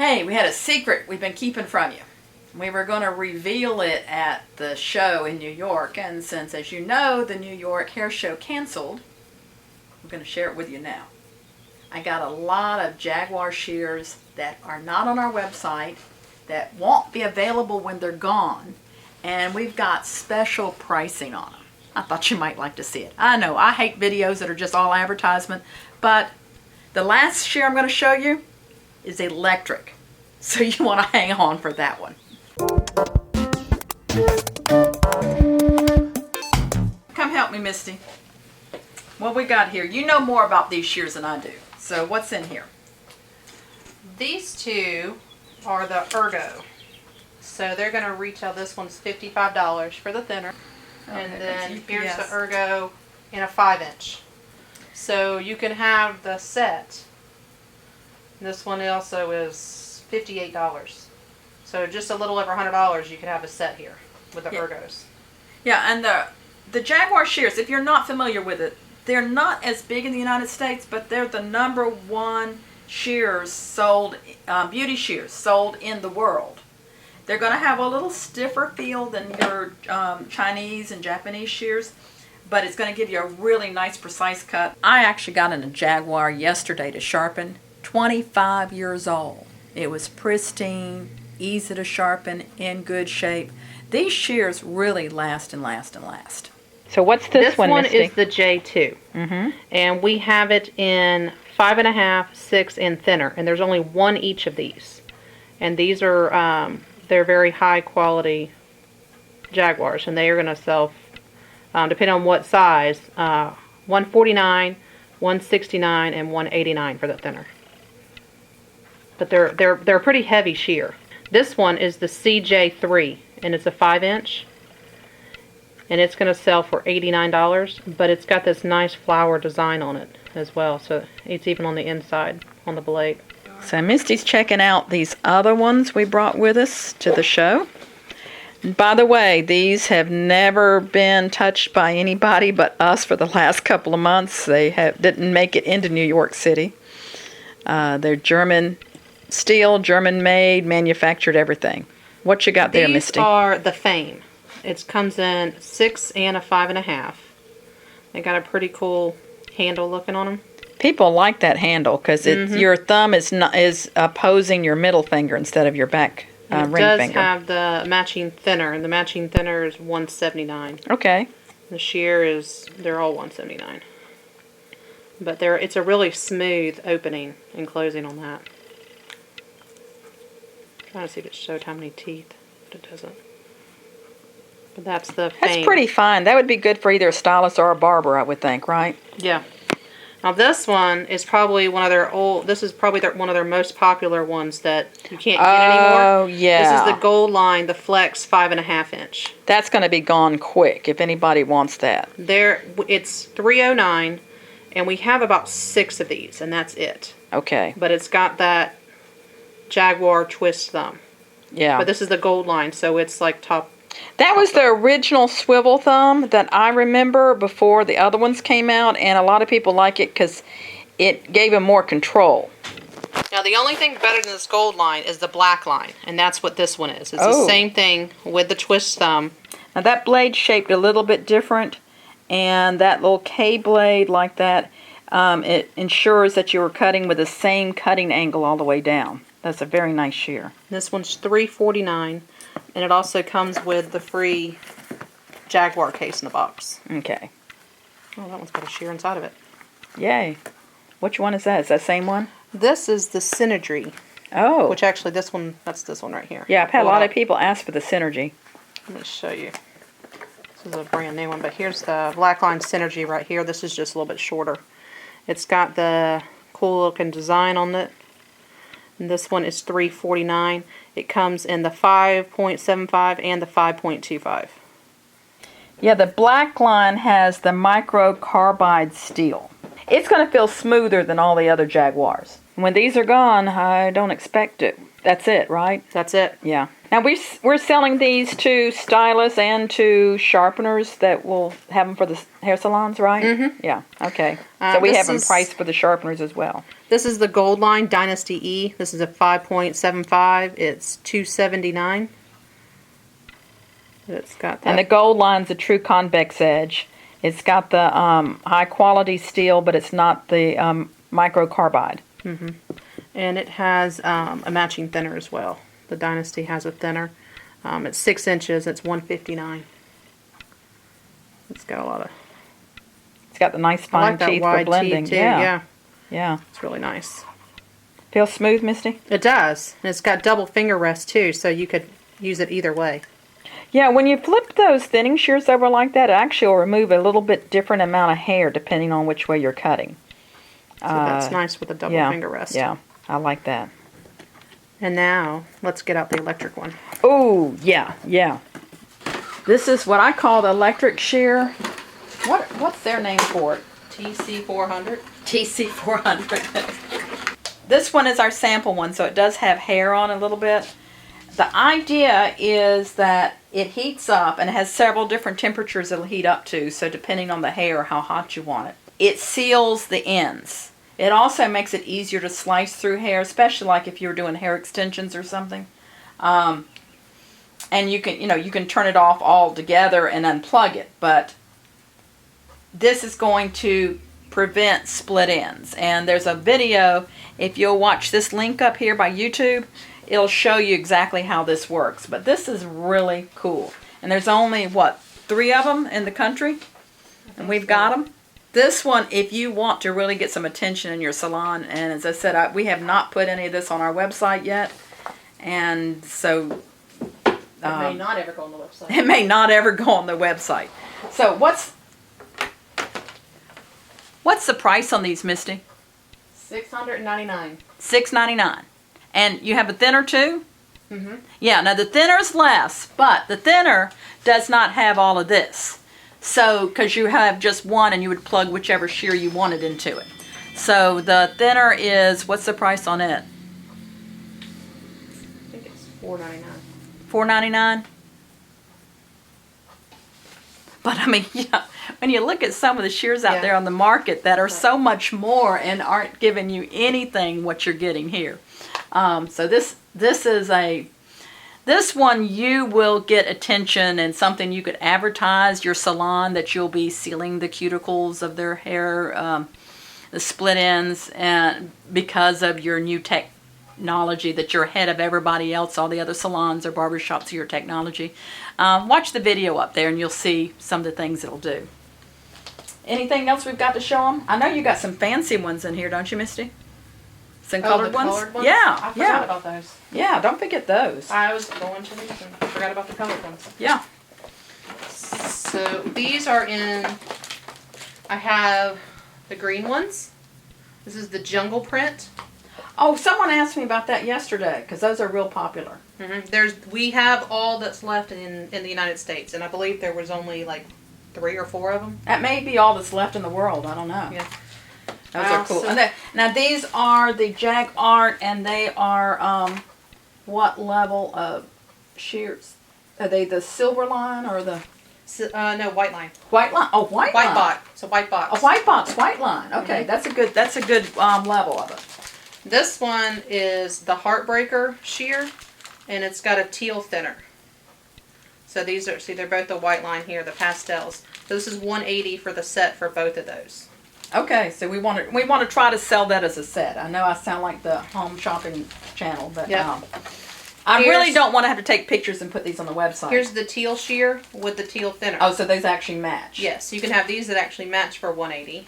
Hey, we had a secret we've been keeping from you. We were going to reveal it at the show in New York, and since, as you know, the New York hair show canceled, we're going to share it with you now. I got a lot of Jaguar Shears that are not on our website, that won't be available when they're gone, and we've got special pricing on them. I thought you might like to see it. I know, I hate videos that are just all advertisement, but the last shear I'm going to show you is electric, so you want to hang on for that one. Come help me, Misty. What we got here? You know more about these shears than I do, so what's in here? These two are the Ergo, so they're going to retail. This one's $55 for the thinner, and then here's the Ergo in a 5-inch. So you can have the set. This one also is $58. So just a little over $100 you could have a set here with the Ergos. Yeah, and the Jaguar Shears, if you're not familiar with it, they're not as big in the United States, but they're the #1 shears sold, beauty shears sold in the world. They're going to have a little stiffer feel than your Chinese and Japanese shears, but it's going to give you a really nice precise cut. I actually got in a Jaguar yesterday to sharpen. 25 years old. It was pristine, easy to sharpen, in good shape. These shears really last and last and last. So what's this one, Misty? This one is the J2. And we have it in 5.5, 6, and thinner. And there's only one each of these. And these are, they're very high quality Jaguars. And they are going to sell, depending on what size, $149, $169, and $189 for the thinner. But they're a pretty heavy shear. This one is the CJ3, and it's a 5-inch, and it's going to sell for $89. But it's got this nice flower design on it as well, so it's even on the inside on the blade. So Misty's checking out these other ones we brought with us to the show. And by the way, these have never been touched by anybody but us for the last couple of months. They didn't make it into New York City. They're German steel, German made, manufactured, everything. What you got there, Misty? These are the Fame. It comes in 6 and a 5.5. They got a pretty cool handle looking on them. People like that handle because your thumb is opposing your middle finger instead of your back ring finger. It does have the matching thinner, and the matching thinner is $179. Okay. The shear they're all $179. But it's a really smooth opening and closing on that. Trying to see if it showed how many teeth, but it doesn't. But that's the Fame. That's pretty fine. That would be good for either a stylist or a barber, I would think, right? Yeah. Now this one is probably one of their this is probably one of their most popular ones that you can't get anymore. Oh, yeah. This is the Gold Line, the Flex 5.5-inch. That's going to be gone quick if anybody wants that. It's $309, and we have about 6 of these, and that's it. Okay. But it's got that Jaguar twist thumb. Yeah. But this is the Gold Line, so it's like top. That was the original swivel thumb that I remember before the other ones came out, and a lot of people like it because it gave them more control. Now the only thing better than this Gold Line is the Black Line, and that's what this one is. It's the same thing with the twist thumb. Now that blade's shaped a little bit different, and that little K blade like that, it ensures that you are cutting with the same cutting angle all the way down. That's a very nice shear. This one's $349, and it also comes with the free Jaguar case in the box. Okay. Oh, that one's got a shear inside of it. Yay. Which one is that? Is that the same one? This is the Synergy. Oh. Which actually, that's this one right here. Yeah, I've had a lot of people ask for the Synergy. Let me show you. This is a brand new one, but here's the Black Line Synergy right here. This is just a little bit shorter. It's got the cool looking design on it. And this one is $349. It comes in the 5.75 and the 5.25. Yeah, the Black Line has the micro carbide steel. It's going to feel smoother than all the other Jaguars. When these are gone, I don't expect it. That's it, right? That's it. Yeah. Now we're selling these to stylists and to sharpeners that will have them for the hair salons, right? Mm-hmm. Yeah. Okay. So we this have them is- priced for the sharpeners as well. This is the Gold Line Dynasty E. This is a 5.75. It's $279. It's got that. And the gold line's a true convex edge. It's got the high quality steel, but it's not the microcarbide. Mm-hmm. And it has a matching thinner as well. The Dynasty has a thinner. It's 6 inches. It's $159. It's got a lot of. It's got the nice I fine like that teeth for wide blending. teeth too. Yeah. Yeah, it's really nice. Feels smooth, Misty? It does. And it's got double finger rest too, so you could use it either way. Yeah, when you flip those thinning shears over like that, it actually will remove a little bit different amount of hair depending on which way you're cutting. So that's nice with a double finger rest. Yeah, I like that. And now, let's get out the electric one. Oh, yeah, yeah. This is what I call the electric shear. What's their name for it? TC400. TC400. This one is our sample one, so it does have hair on it a little bit. The idea is that it heats up, and it has several different temperatures it'll heat up to, so depending on the hair, how hot you want it. It seals the ends. It also makes it easier to slice through hair, especially like if you're doing hair extensions or something. And you can turn it off altogether and unplug it, but this is going to prevent split ends. And there's a video, if you'll watch this link up here by YouTube, it'll show you exactly how this works. But this is really cool. And there's only, 3 of them in the country? And we've got them. This one, if you want to really get some attention in your salon, and as I said, we have not put any of this on our website yet. And so... it may not ever go on the website. It may not ever go on the website. So what's the price on these, Misty? $699. $6.99. And you have a thinner too? Mm-hmm. Yeah, now the thinner's less, but the thinner does not have all of this. So, because you have just one and you would plug whichever shear you wanted into it. So the thinner is, what's the price on it? I think it's $4.99. $4.99? But I mean, yeah, when you look at some of the shears out there on the market that are so much more and aren't giving you anything what you're getting here. So this one you will get attention and something you could advertise your salon, that you'll be sealing the cuticles of their hair, the split ends, and because of your new technology that you're ahead of everybody else, all the other salons or barbershops of your technology. Watch the video up there and you'll see some of the things it'll do. Anything else we've got to show them? I know you got some fancy ones in here, don't you, Misty? Some colored ones? Yeah, I forgot about those. Yeah, don't forget those. I was going to these and I forgot about the colored ones. Yeah. So these are in, I have the green ones. This is the jungle print. Oh, someone asked me about that yesterday, because those are real popular. Mm-hmm. We have all that's left in the United States, and I believe there was only like 3 or 4 of them. That may be all that's left in the world. I don't know. Yeah. Those are cool. And now these are the Jaguar, and they are what level of shears? Are they the silver line or the? No, white line. White line. Oh, white line. Box. It's a white box. A white box, white line. Okay, that's a good level of it. This one is the Heartbreaker shear, and it's got a teal thinner. So these are, they're both the white line here, the pastels. So this is $180 for the set for both of those. Okay, so we want to try to sell that as a set. I know I sound like the home shopping channel, but I really don't want to have to take pictures and put these on the website. Here's the teal shear with the teal thinner. Oh, so those actually match. Yes, you can have these that actually match for $180.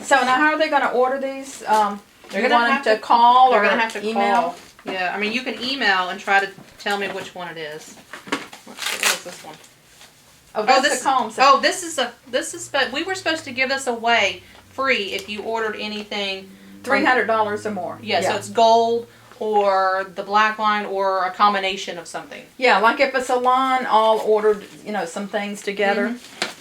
So now, how are they going to order these? They're going to have to call or have to email? Call. Yeah, I mean you can email and try to tell me which one it is. Let's see, what is this one? Oh, that's the comb. Oh, this is we were supposed to give this away free if you ordered anything $300 or more. Yeah, so it's gold or the black line or a combination of something. Yeah, like if a salon all ordered, some things together. Mm-hmm.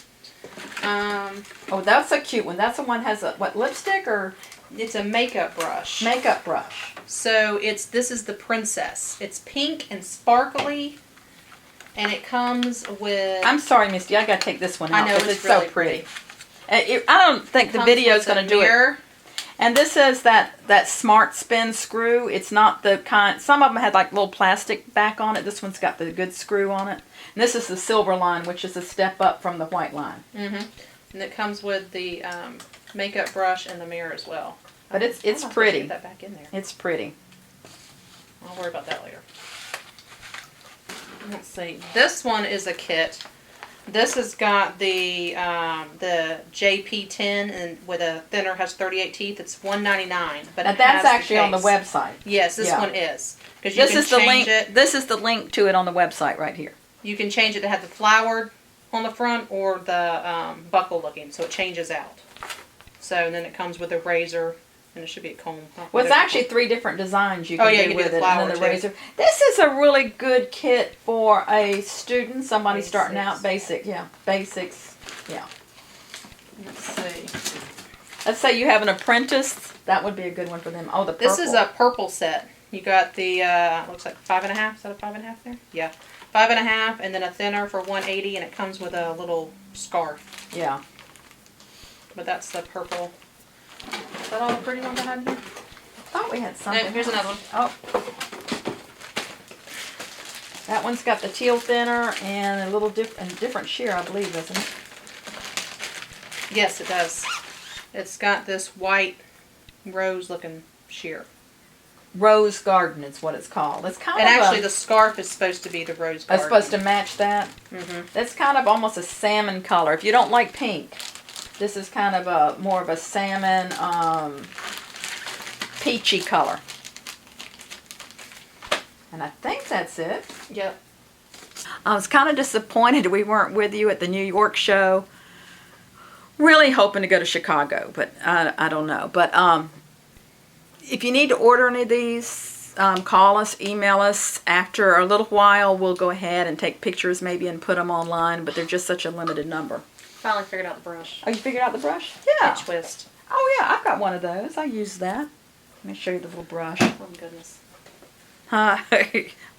Oh, that's a cute one. That's the one that has a lipstick or? It's a makeup brush. Makeup brush. So this is the Princess. It's pink and sparkly, and it comes with... I'm sorry, Misty, I gotta take this one out. I know, it's so really pretty. I don't think the video is gonna do it. And this is that smart spin screw. It's not the kind, some of them had like little plastic back on it. This one's got the good screw on it. And this is the silver line, which is a step up from the white line. Mm-hmm. And it comes with the makeup brush and the mirror as well. But it's pretty. Get that back in there. It's pretty. I'll worry about that later. Let's see. This one is a kit. This has got the JP10 and with a thinner, has 38 teeth. It's $1.99. But that's actually on the website. Yes, this one is. Because this is the link. This is the link to it on the website right here. You can change it to have the flowered on the front or the buckle looking, so it changes out. So and then it comes with a razor. And it should be a comb. Well, it's actually 3 different designs you can do you with do it, and then the razor. This is a really good kit for a student, somebody starting out, basics. Yeah. Let's see. Let's say you have an apprentice. That would be a good one for them. Oh, the purple. This is a purple set. You got the looks like 5.5. Is that a 5.5 there? Yeah, 5.5, and then a thinner for $1.80, and it comes with a little scarf. Yeah. But that's the purple. Is that all the pretty ones I had here? I thought we had something. No, here's another one. Oh. That one's got the teal thinner and a little different shear, I believe, doesn't it? Yes, it does. It's got this white rose-looking shear. Rose Garden is what it's called. It's kind and of actually the scarf is supposed to be the rose garden. It's supposed to match that? Mm-hmm. That's kind of almost a salmon color. If you don't like pink, this is kind of more of a salmon, peachy color. And I think that's it. Yep. I was kind of disappointed we weren't with you at the New York show. Really hoping to go to Chicago, but I don't know. But if you need to order any of these, call us, email us. After a little while, we'll go ahead and take pictures maybe and put them online, but they're just such a limited number. Finally figured out the brush. Oh, you figured out the brush? Yeah. The twist. Oh, yeah, I've got one of those. I use that. Let me show you the little brush. Oh, my goodness.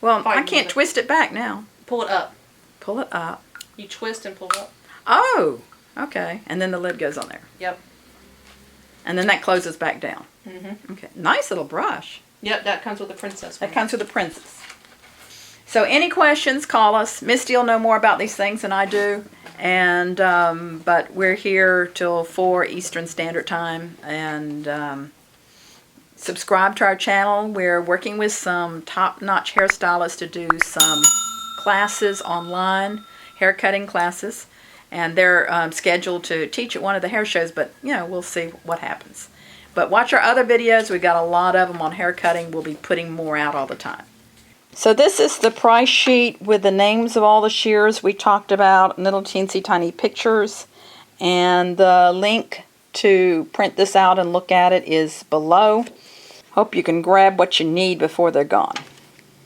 Well, I can't twist it back now. Pull it up. Pull it up. You twist and pull up. Oh, okay. And then the lid goes on there. Yep. And then that closes back down. Mm-hmm. Okay. Nice little brush. Yep, that comes with the princess one. That comes with the princess. So any questions, call us. Misty will know more about these things than I do. And but we're here till 4 Eastern Standard Time. And subscribe to our channel. We're working with some top-notch hairstylists to do some classes online, haircutting classes. And they're scheduled to teach at one of the hair shows, but, you know, we'll see what happens. But watch our other videos. We've got a lot of them on haircutting. We'll be putting more out all the time. So this is the price sheet with the names of all the shears we talked about, little teensy tiny pictures. And the link to print this out and look at it is below. Hope you can grab what you need before they're gone.